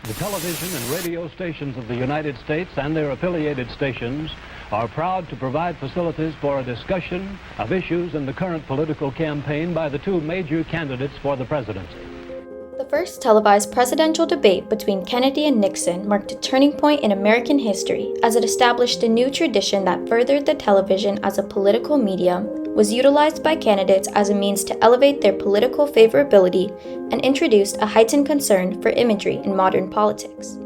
The television and radio stations of the United States and their affiliated stations are proud to provide facilities for a discussion of issues in the current political campaign by the two major candidates for the presidency. The first televised presidential debate between Kennedy and Nixon marked a turning point in American history as it established a new tradition that furthered the television as a political medium, was utilized by candidates as a means to elevate their political favorability, and introduced a heightened concern for imagery in modern politics.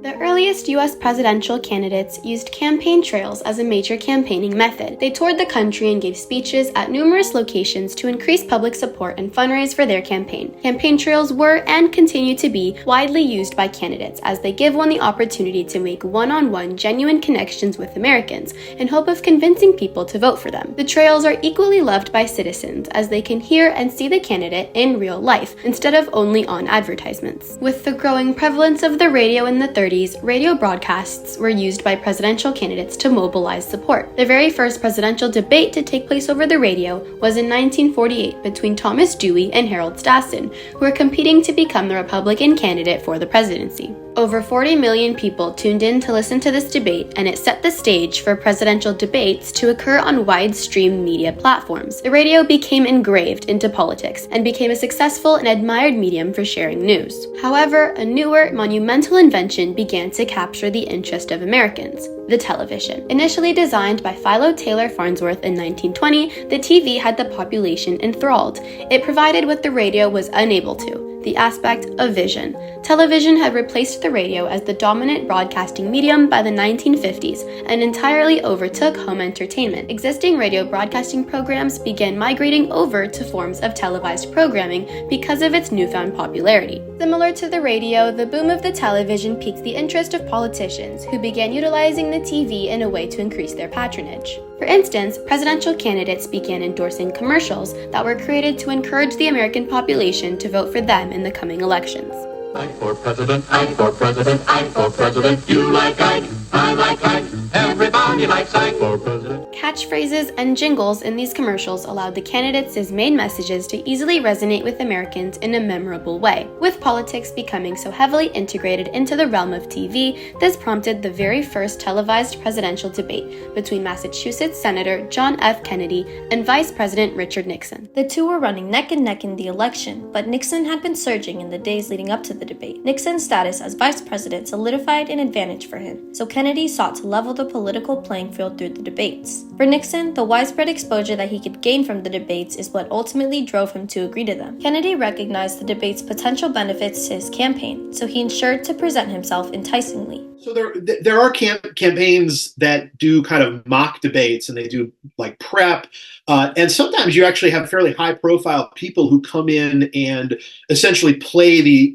The earliest U.S. presidential candidates used campaign trails as a major campaigning method. They toured the country and gave speeches at numerous locations to increase public support and fundraise for their campaign. Campaign trails were and continue to be widely used by candidates as they give one the opportunity to make one-on-one genuine connections with Americans in hope of convincing people to vote for them. The trails are equally loved by citizens as they can hear and see the candidate in real life instead of only on advertisements. With the growing prevalence of the radio in the 30s, radio broadcasts were used by presidential candidates to mobilize support. The very first presidential debate to take place over the radio was in 1948 between Thomas Dewey and Harold Stassen, who were competing to become the Republican candidate for the presidency. Over 40 million people tuned in to listen to this debate, and it set the stage for presidential debates to occur on wide-stream media platforms. The radio became engraved into politics and became a successful and admired medium for sharing news. However, a newer, monumental invention began to capture the interest of Americans: the television. Initially designed by Philo Taylor Farnsworth in 1920, the TV had the population enthralled. It provided what the radio was unable to: the aspect of vision. Television had replaced the radio as the dominant broadcasting medium by the 1950s and entirely overtook home entertainment. Existing radio broadcasting programs began migrating over to forms of televised programming because of its newfound popularity. Similar to the radio, the boom of the television piqued the interest of politicians, who began utilizing the TV in a way to increase their patronage. For instance, presidential candidates began endorsing commercials that were created to encourage the American population to vote for them in the coming elections. I'm for president, I'm for president, I'm for president. You like Ike, I like Ike, everybody likes Ike for president. Catchphrases and jingles in these commercials allowed the candidates' main messages to easily resonate with Americans in a memorable way. With politics becoming so heavily integrated into the realm of TV, this prompted the very first televised presidential debate between Massachusetts Senator John F. Kennedy and Vice President Richard Nixon. The two were running neck and neck in the election, but Nixon had been surging in the days leading up to the debate. Nixon's status as vice president solidified an advantage for him, so Kennedy sought to level the political playing field through the debates. For Nixon, the widespread exposure that he could gain from the debates is what ultimately drove him to agree to them. Kennedy recognized the debates' potential benefits to his campaign, so he ensured to present himself enticingly. So there are campaigns that do kind of mock debates, and they do like prep, and sometimes you actually have fairly high-profile people who come in and essentially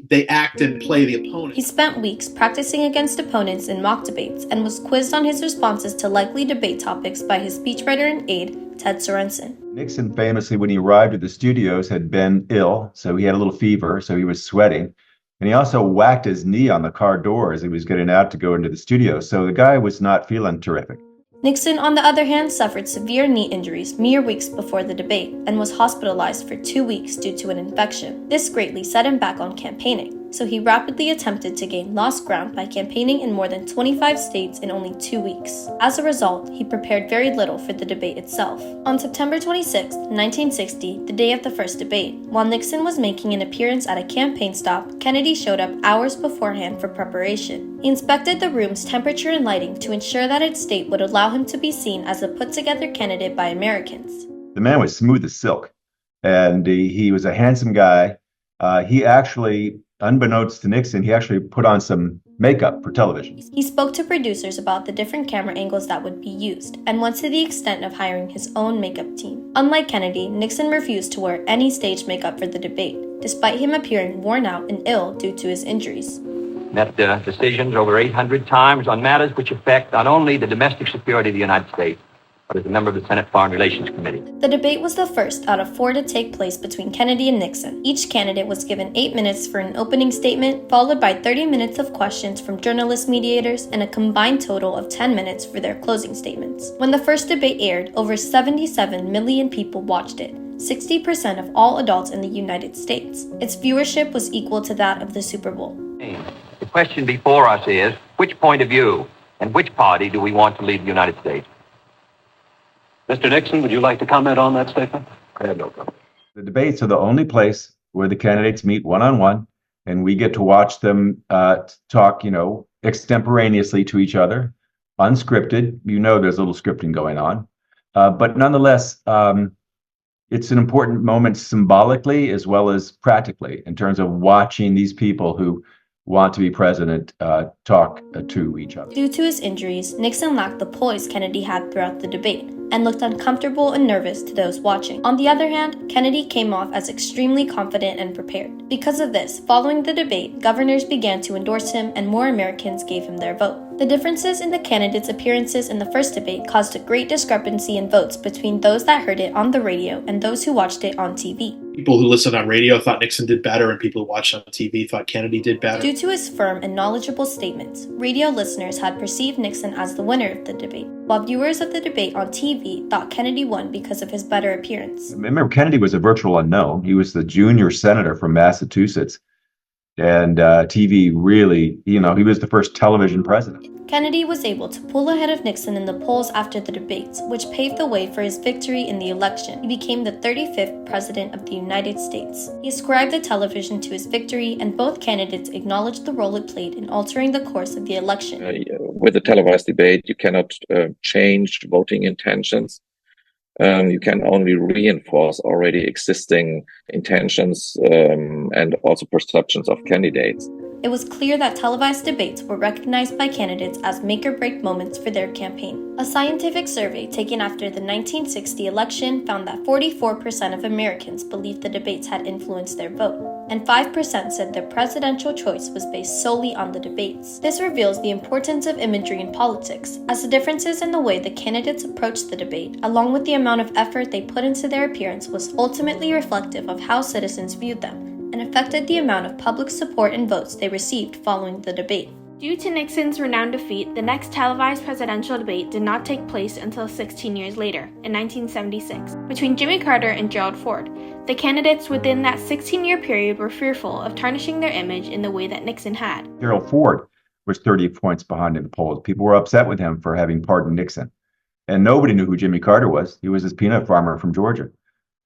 they act and play the opponent. He spent weeks practicing against opponents in mock debates and was quizzed on his responses to likely debate topics by his speechwriter and aide, Ted Sorensen. Nixon famously, when he arrived at the studios, had been ill, so he had a little fever, so he was sweating. And he also whacked his knee on the car door as he was getting out to go into the studio. So the guy was not feeling terrific. Nixon, on the other hand, suffered severe knee injuries mere weeks before the debate and was hospitalized for 2 weeks due to an infection. This greatly set him back on campaigning, so he rapidly attempted to gain lost ground by campaigning in more than 25 states in only 2 weeks. As a result, he prepared very little for the debate itself. On September 26, 1960, the day of the first debate, while Nixon was making an appearance at a campaign stop, Kennedy showed up hours beforehand for preparation. He inspected the room's temperature and lighting to ensure that its state would allow him to be seen as a put-together candidate by Americans. The man was smooth as silk, and he was a handsome guy. He actually, unbeknownst to Nixon, he actually put on some makeup for television. He spoke to producers about the different camera angles that would be used, and went to the extent of hiring his own makeup team. Unlike Kennedy, Nixon refused to wear any stage makeup for the debate, despite him appearing worn out and ill due to his injuries. Met decisions over 800 times on matters which affect not only the domestic security of the United States, but as a member of the Senate Foreign Relations Committee. The debate was the first out of 4 to take place between Kennedy and Nixon. Each candidate was given 8 minutes for an opening statement, followed by 30 minutes of questions from journalist mediators, and a combined total of 10 minutes for their closing statements. When the first debate aired, over 77 million people watched it, 60% of all adults in the United States. Its viewership was equal to that of the Super Bowl. The question before us is, which point of view and which party do we want to lead the United States? Mr. Nixon, would you like to comment on that statement? I have no comment. The debates are the only place where the candidates meet one-on-one, and we get to watch them talk, extemporaneously to each other, unscripted. There's a little scripting going on. But nonetheless, it's an important moment symbolically as well as practically in terms of watching these people who want to be president talk to each other. Due to his injuries, Nixon lacked the poise Kennedy had throughout the debate and looked uncomfortable and nervous to those watching. On the other hand, Kennedy came off as extremely confident and prepared. Because of this, following the debate, governors began to endorse him and more Americans gave him their vote. The differences in the candidates' appearances in the first debate caused a great discrepancy in votes between those that heard it on the radio and those who watched it on TV. People who listened on radio thought Nixon did better, and people who watched on TV thought Kennedy did better. Due to his firm and knowledgeable statements, radio listeners had perceived Nixon as the winner of the debate, while viewers of the debate on TV thought Kennedy won because of his better appearance. Remember, Kennedy was a virtual unknown. He was the junior senator from Massachusetts. And TV really, he was the first television president. Kennedy was able to pull ahead of Nixon in the polls after the debates, which paved the way for his victory in the election. He became the 35th President of the United States. He ascribed the television to his victory, and both candidates acknowledged the role it played in altering the course of the election. With a televised debate, you cannot change voting intentions. You can only reinforce already existing intentions and also perceptions of candidates. It was clear that televised debates were recognized by candidates as make-or-break moments for their campaign. A scientific survey taken after the 1960 election found that 44% of Americans believed the debates had influenced their vote, and 5% said their presidential choice was based solely on the debates. This reveals the importance of imagery in politics, as the differences in the way the candidates approached the debate, along with the amount of effort they put into their appearance, was ultimately reflective of how citizens viewed them, and affected the amount of public support and votes they received following the debate. Due to Nixon's renowned defeat, the next televised presidential debate did not take place until 16 years later, in 1976, between Jimmy Carter and Gerald Ford. The candidates within that 16-year period were fearful of tarnishing their image in the way that Nixon had. Gerald Ford was 30 points behind in the polls. People were upset with him for having pardoned Nixon. And nobody knew who Jimmy Carter was. He was this peanut farmer from Georgia.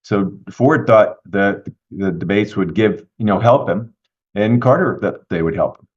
So Ford thought that the debates would help him, and Carter that they would help him.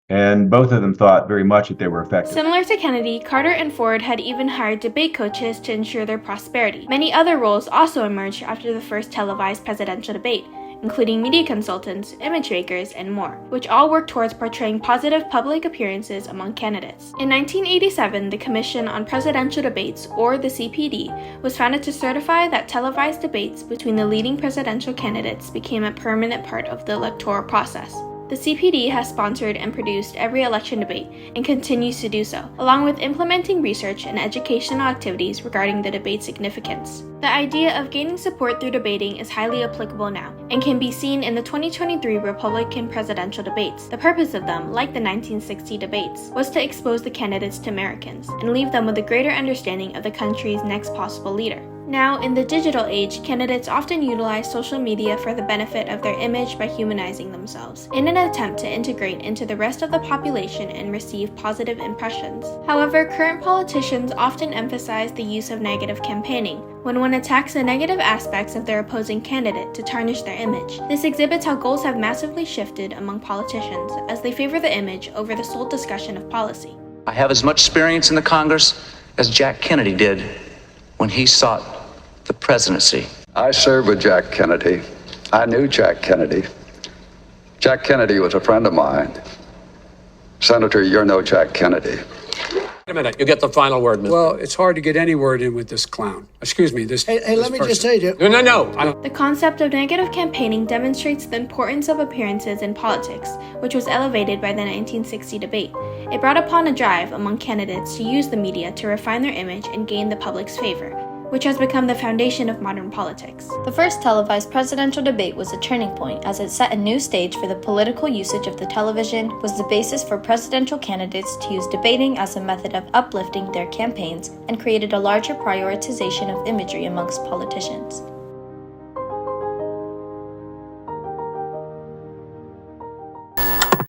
And both of them thought very much that they were effective. Similar to Kennedy, Carter and Ford had even hired debate coaches to ensure their prosperity. Many other roles also emerged after the first televised presidential debate, including media consultants, image makers, and more, which all worked towards portraying positive public appearances among candidates. In 1987, the Commission on Presidential Debates, or the CPD, was founded to certify that televised debates between the leading presidential candidates became a permanent part of the electoral process. The CPD has sponsored and produced every election debate and continues to do so, along with implementing research and educational activities regarding the debate's significance. The idea of gaining support through debating is highly applicable now and can be seen in the 2023 Republican presidential debates. The purpose of them, like the 1960 debates, was to expose the candidates to Americans and leave them with a greater understanding of the country's next possible leader. Now, in the digital age, candidates often utilize social media for the benefit of their image by humanizing themselves, in an attempt to integrate into the rest of the population and receive positive impressions. However, current politicians often emphasize the use of negative campaigning, when one attacks the negative aspects of their opposing candidate to tarnish their image. This exhibits how goals have massively shifted among politicians as they favor the image over the sole discussion of policy. I have as much experience in the Congress as Jack Kennedy did when he sought the presidency. I served with Jack Kennedy. I knew Jack Kennedy. Jack Kennedy was a friend of mine. Senator, you're no Jack Kennedy. Wait a minute, you get the final word, Mr. Well, it's hard to get any word in with this clown. Excuse me, this Hey, let me person. just say to you. No. The concept of negative campaigning demonstrates the importance of appearances in politics, which was elevated by the 1960 debate. It brought upon a drive among candidates to use the media to refine their image and gain the public's favor, which has become the foundation of modern politics. The first televised presidential debate was a turning point as it set a new stage for the political usage of the television, was the basis for presidential candidates to use debating as a method of uplifting their campaigns, and created a larger prioritization of imagery amongst politicians.